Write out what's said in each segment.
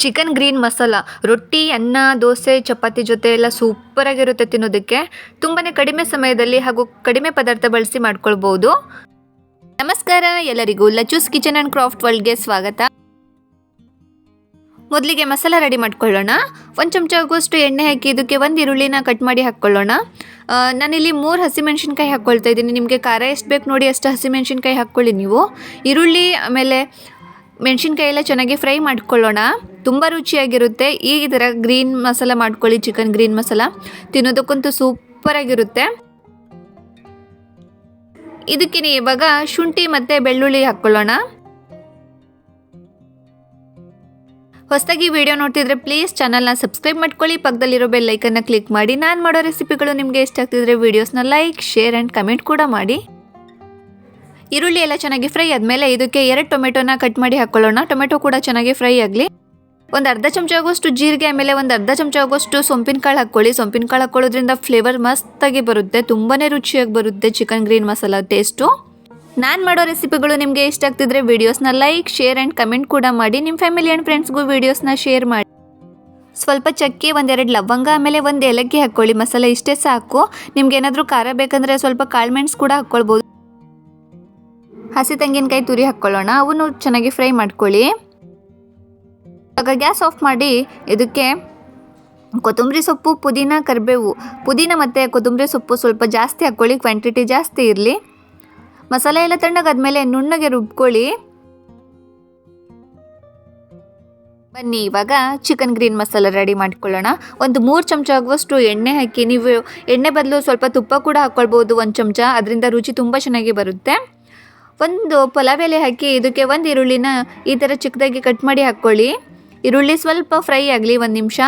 Chicken green masala ರೊಟ್ಟಿ, ಅನ್ನ, ದೋಸೆ, ಚಪಾತಿ ಜೊತೆ ಎಲ್ಲ ಸೂಪರಾಗಿರುತ್ತೆ ತಿನ್ನೋದಕ್ಕೆ. ತುಂಬಾ ಕಡಿಮೆ ಸಮಯದಲ್ಲಿ ಹಾಗೂ ಕಡಿಮೆ ಪದಾರ್ಥ ಬಳಸಿ ಮಾಡ್ಕೊಳ್ಬೋದು. ನಮಸ್ಕಾರ ಎಲ್ಲರಿಗೂ, ಲಚೂಸ್ ಕಿಚನ್ ಆ್ಯಂಡ್ ಕ್ರಾಫ್ಟ್ ವರ್ಲ್ಡ್ಗೆ ಸ್ವಾಗತ. ಮೊದಲಿಗೆ ಮಸಾಲ ರೆಡಿ ಮಾಡ್ಕೊಳ್ಳೋಣ. 1 ಚಮಚ ಆಗುವಷ್ಟು ಎಣ್ಣೆ ಹಾಕಿ ಇದಕ್ಕೆ 1 ಈರುಳ್ಳಿನ ಕಟ್ ಮಾಡಿ ಹಾಕ್ಕೊಳ್ಳೋಣ. ನಾನಿಲ್ಲಿ 3 ಹಸಿಮೆಣಸಿನ್ಕಾಯಿ ಹಾಕ್ಕೊಳ್ತಾ ಇದ್ದೀನಿ. ನಿಮಗೆ ಖಾರ ಎಷ್ಟು ಬೇಕು ನೋಡಿ ಅಷ್ಟು ಹಸಿಮೆಣಸಿನ್ಕಾಯಿ ಹಾಕ್ಕೊಳ್ಳಿ ನೀವು. ಈರುಳ್ಳಿ ಆಮೇಲೆ ಮೆಣಸಿನ್ಕಾಯಿ ಎಲ್ಲ ಚೆನ್ನಾಗಿ ಫ್ರೈ ಮಾಡ್ಕೊಳ್ಳೋಣ. ತುಂಬ ರುಚಿಯಾಗಿರುತ್ತೆ. ಈ ಥರ ಗ್ರೀನ್ ಮಸಾಲ ಮಾಡ್ಕೊಳ್ಳಿ, ಚಿಕನ್ ಗ್ರೀನ್ ಮಸಾಲ ತಿನ್ನೋದಕ್ಕಂತೂ ಸೂಪರಾಗಿರುತ್ತೆ. ಇದಕ್ಕೆ ಇವಾಗ ಶುಂಠಿ ಮತ್ತು ಬೆಳ್ಳುಳ್ಳಿ ಹಾಕ್ಕೊಳ್ಳೋಣ. ಹೊಸದಾಗಿ ವಿಡಿಯೋ ನೋಡ್ತಿದ್ರೆ ಪ್ಲೀಸ್ ಚಾನಲ್ನ ಸಬ್ಸ್ಕ್ರೈಬ್ ಮಾಡ್ಕೊಳ್ಳಿ, ಪಕ್ಕದಲ್ಲಿರೋ ಬೆಲ್ ಐಕನ್ನ ಕ್ಲಿಕ್ ಮಾಡಿ. ನಾನು ಮಾಡೋ ರೆಸಿಪಿಗಳು ನಿಮಗೆ ಇಷ್ಟ ಆಗ್ತಿದ್ರೆ ವಿಡಿಯೋಸ್ನ ಲೈಕ್, ಶೇರ್ ಆ್ಯಂಡ್ ಕಮೆಂಟ್ ಕೂಡ ಮಾಡಿ. ಈರುಳ್ಳಿ ಎಲ್ಲ ಚೆನ್ನಾಗಿ ಫ್ರೈ ಆದಮೇಲೆ ಇದಕ್ಕೆ 2 ಟೊಮೆಟೊನ ಕಟ್ ಮಾಡಿ ಹಾಕ್ಕೊಳ್ಳೋಣ. ಟೊಮೆಟೊ ಕೂಡ ಚೆನ್ನಾಗಿ ಫ್ರೈ ಆಗಲಿ. ಒಂದು ಅರ್ಧ ಚಮಚ ಆಗೋಷ್ಟು ಜೀರಿಗೆ, ಆಮೇಲೆ ಒಂದು ಅರ್ಧ ಚಮಚ ಆಗೋಷ್ಟು ಸೊಂಪಿನ ಕಾಳು ಹಾಕ್ಕೊಳ್ಳಿ. ಸೊಂಪಿನ ಕಾಳು ಹಾಕ್ಕೊಳ್ಳೋದ್ರಿಂದ ಫ್ಲೇವರ್ ಮಸ್ತಾಗಿ ಬರುತ್ತೆ, ತುಂಬಾ ರುಚಿಯಾಗಿ ಬರುತ್ತೆ ಚಿಕನ್ ಗ್ರೀನ್ ಮಸಾಲ ಟೇಸ್ಟು. ನಾನು ಮಾಡೋ ರೆಸಿಪಿಗಳು ನಿಮಗೆ ಇಷ್ಟ ಆಗ್ತಿದ್ರೆ ವಿಡಿಯೋಸ್ನ ಲೈಕ್, ಶೇರ್ ಆ್ಯಂಡ್ ಕಮೆಂಟ್ ಕೂಡ ಮಾಡಿ. ನಿಮ್ಮ ಫ್ಯಾಮಿಲಿ ಆ್ಯಂಡ್ ಫ್ರೆಂಡ್ಸ್ಗೂ ವಿಡಿಯೋಸ್ನ ಶೇರ್ ಮಾಡಿ. ಸ್ವಲ್ಪ ಚಕ್ಕೆ, 1-2 ಲವಂಗ, ಆಮೇಲೆ 1 ಏಲಕ್ಕಿ ಹಾಕ್ಕೊಳ್ಳಿ. ಮಸಾಲೆ ಇಷ್ಟೇ ಸಾಕು. ನಿಮ್ಗೆ ಏನಾದರೂ ಖಾರ ಬೇಕಂದರೆ ಸ್ವಲ್ಪ ಕಾಳುಮೆಣಸು ಕೂಡ ಹಾಕ್ಕೊಳ್ಬೋದು. ಹಸಿ ತೆಂಗಿನಕಾಯಿ ತುರಿ ಹಾಕ್ಕೊಳ್ಳೋಣ. ಅವನ್ನು ಚೆನ್ನಾಗಿ ಫ್ರೈ ಮಾಡ್ಕೊಳ್ಳಿ. ಇವಾಗ ಗ್ಯಾಸ್ ಆಫ್ ಮಾಡಿ ಇದಕ್ಕೆ ಕೊತ್ತಂಬರಿ ಸೊಪ್ಪು, ಪುದೀನ, ಕರಿಬೇವು, ಪುದೀನ ಮತ್ತು ಕೊತ್ತಂಬರಿ ಸೊಪ್ಪು ಸ್ವಲ್ಪ ಜಾಸ್ತಿ ಹಾಕ್ಕೊಳ್ಳಿ, ಕ್ವಾಂಟಿಟಿ ಜಾಸ್ತಿ ಇರಲಿ. ಮಸಾಲೆ ಎಲ್ಲ ತಣ್ಣಗಾದ್ಮೇಲೆ ನುಣ್ಣಗೆ ರುಬ್ಕೊಳ್ಳಿ. ಬನ್ನಿ ಇವಾಗ ಚಿಕನ್ ಗ್ರೀನ್ ಮಸಾಲ ರೆಡಿ ಮಾಡ್ಕೊಳ್ಳೋಣ. ಒಂದು 3 ಚಮಚ ಆಗುವಷ್ಟು ಎಣ್ಣೆ ಹಾಕಿ, ನೀವು ಎಣ್ಣೆ ಬದಲು ಸ್ವಲ್ಪ ತುಪ್ಪ ಕೂಡ ಹಾಕ್ಕೊಳ್ಬೋದು 1 ಚಮಚ, ಅದರಿಂದ ರುಚಿ ತುಂಬ ಚೆನ್ನಾಗಿ ಬರುತ್ತೆ. ಒಂದು ಪಲಾವ್ ಎಲೆ ಹಾಕಿ ಇದಕ್ಕೆ 1 ಈರುಳ್ಳಿನ ಈ ಥರ ಚಿಕ್ಕದಾಗಿ ಕಟ್ ಮಾಡಿ ಹಾಕ್ಕೊಳ್ಳಿ. ಈರುಳ್ಳಿ ಸ್ವಲ್ಪ ಫ್ರೈ ಆಗಲಿ 1 ನಿಮಿಷ.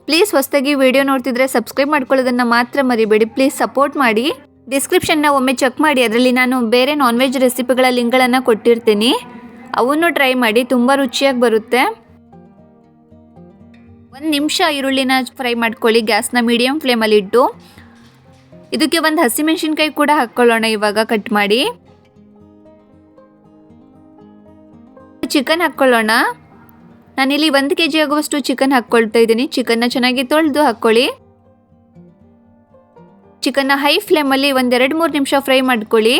ಪ್ಲೀಸ್ ಹೊಸದಾಗಿ ವಿಡಿಯೋ ನೋಡ್ತಿದ್ರೆ ಸಬ್ಸ್ಕ್ರೈಬ್ ಮಾಡ್ಕೊಳ್ಳೋದನ್ನು ಮಾತ್ರ ಮರಿಬೇಡಿ, ಪ್ಲೀಸ್ ಸಪೋರ್ಟ್ ಮಾಡಿ. ಡಿಸ್ಕ್ರಿಪ್ಷನ್ನ ಒಮ್ಮೆ ಚೆಕ್ ಮಾಡಿ, ಅದರಲ್ಲಿ ನಾನು ಬೇರೆ ನಾನ್ ವೆಜ್ ರೆಸಿಪಿಗಳ ಲಿಂಕ್ಗಳನ್ನು ಕೊಟ್ಟಿರ್ತೀನಿ, ಅವನ್ನು ಟ್ರೈ ಮಾಡಿ, ತುಂಬ ರುಚಿಯಾಗಿ ಬರುತ್ತೆ. 1 ನಿಮಿಷ ಈರುಳ್ಳಿನ ಫ್ರೈ ಮಾಡ್ಕೊಳ್ಳಿ, ಗ್ಯಾಸ್ನ ಮೀಡಿಯಮ್ ಫ್ಲೇಮಲ್ಲಿ ಇಟ್ಟು. ಇದಕ್ಕೆ 1 ಹಸಿಮೆಣಸಿನ್ಕಾಯಿ ಕೂಡ ಹಾಕ್ಕೊಳ್ಳೋಣ ಇವಾಗ ಕಟ್ ಮಾಡಿ. ಚಿಕನ್ ಹಾಕ್ಕೊಳ್ಳೋಣ. ನಾನಿಲ್ಲಿ 1 kg ಆಗುವಷ್ಟು ಚಿಕನ್ ಹಾಕ್ಕೊಳ್ತಾ ಇದ್ದೀನಿ. ಚಿಕನ್ನ ಚೆನ್ನಾಗಿ ತೊಳೆದು ಹಾಕ್ಕೊಳ್ಳಿ. ಚಿಕನ್ನ ಹೈ ಫ್ಲೇಮಲ್ಲಿ 1-2-3 ನಿಮಿಷ ಫ್ರೈ ಮಾಡ್ಕೊಳ್ಳಿ.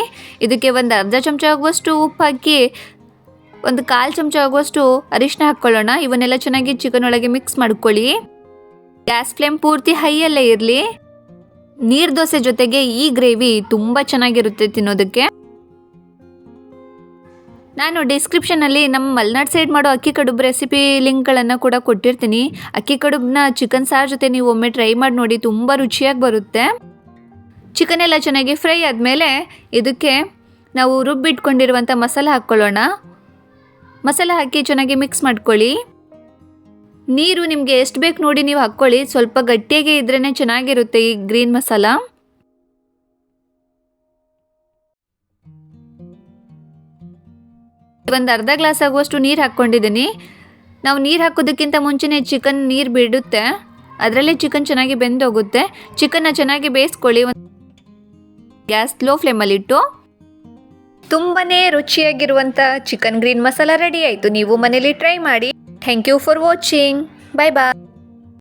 ಇದಕ್ಕೆ 1 ಅರ್ಧ ಚಮಚ ಆಗುವಷ್ಟು ಉಪ್ಪು ಹಾಕಿ 1/4 ಚಮಚ ಆಗುವಷ್ಟು ಅರಿಶಿನ ಹಾಕ್ಕೊಳ್ಳೋಣ. ಇವನ್ನೆಲ್ಲ ಚೆನ್ನಾಗಿ ಚಿಕನ್ ಒಳಗೆ ಮಿಕ್ಸ್ ಮಾಡ್ಕೊಳ್ಳಿ. ಗ್ಯಾಸ್ ಫ್ಲೇಮ್ ಪೂರ್ತಿ ಹೈಯಲ್ಲೇ ಇರಲಿ. ನೀರು ದೋಸೆ ಜೊತೆಗೆ ಈ ಗ್ರೇವಿ ತುಂಬ ಚೆನ್ನಾಗಿರುತ್ತೆ ತಿನ್ನೋದಕ್ಕೆ. ನಾನು ಡಿಸ್ಕ್ರಿಪ್ಷನಲ್ಲಿ ನಮ್ಮ ಮಲೆನಾಡು ಸೈಡ್ ಮಾಡೋ ಅಕ್ಕಿ ಕಡುಬು ರೆಸಿಪಿ ಲಿಂಕ್ಗಳನ್ನು ಕೂಡ ಕೊಟ್ಟಿರ್ತೀನಿ. ಅಕ್ಕಿ ಕಡುಬನ್ನ ಚಿಕನ್ ಸಾರು ಜೊತೆ ನೀವು ಒಮ್ಮೆ ಟ್ರೈ ಮಾಡಿ ನೋಡಿ, ತುಂಬ ರುಚಿಯಾಗಿ ಬರುತ್ತೆ. ಚಿಕನ್ ಎಲ್ಲ ಚೆನ್ನಾಗಿ ಫ್ರೈ ಆದಮೇಲೆ ಇದಕ್ಕೆ ನಾವು ರುಬ್ಬಿಟ್ಕೊಂಡಿರುವಂಥ ಮಸಾಲ ಹಾಕ್ಕೊಳ್ಳೋಣ. ಮಸಾಲ ಹಾಕಿ ಚೆನ್ನಾಗಿ ಮಿಕ್ಸ್ ಮಾಡ್ಕೊಳ್ಳಿ. ನೀರು ನಿಮಗೆ ಎಷ್ಟು ಬೇಕು ನೋಡಿ ನೀವು ಹಾಕ್ಕೊಳ್ಳಿ, ಸ್ವಲ್ಪ ಗಟ್ಟಿಯಾಗಿ ಇದ್ರೇ ಚೆನ್ನಾಗಿರುತ್ತೆ ಈ ಗ್ರೀನ್ ಮಸಾಲ. ಒಂದು ಅರ್ಧ ಗ್ಲಾಸ್ ಆಗುವಷ್ಟು ನೀರು ಹಾಕ್ಕೊಂಡಿದ್ದೀನಿ. ನಾವು ನೀರು ಹಾಕೋದಕ್ಕಿಂತ ಮುಂಚೆನೇ ಚಿಕನ್ ನೀರು ಬಿಡುತ್ತೆ, ಅದರಲ್ಲೇ ಚಿಕನ್ ಚೆನ್ನಾಗಿ ಬೆಂದೋಗುತ್ತೆ. ಚಿಕನ್ನ ಚೆನ್ನಾಗಿ ಬೇಯಿಸ್ಕೊಳ್ಳಿ. ಗ್ಯಾಸ್ ಲೋ ಫ್ಲೇಮಲ್ಲಿಟ್ಟು. ತುಂಬಾ ರುಚಿಯಾಗಿರುವಂಥ ಚಿಕನ್ ಗ್ರೀನ್ ಮಸಾಲ ರೆಡಿ ಆಯಿತು. ನೀವು ಮನೇಲಿ ಟ್ರೈ ಮಾಡಿ. Thank you for watching. Bye bye.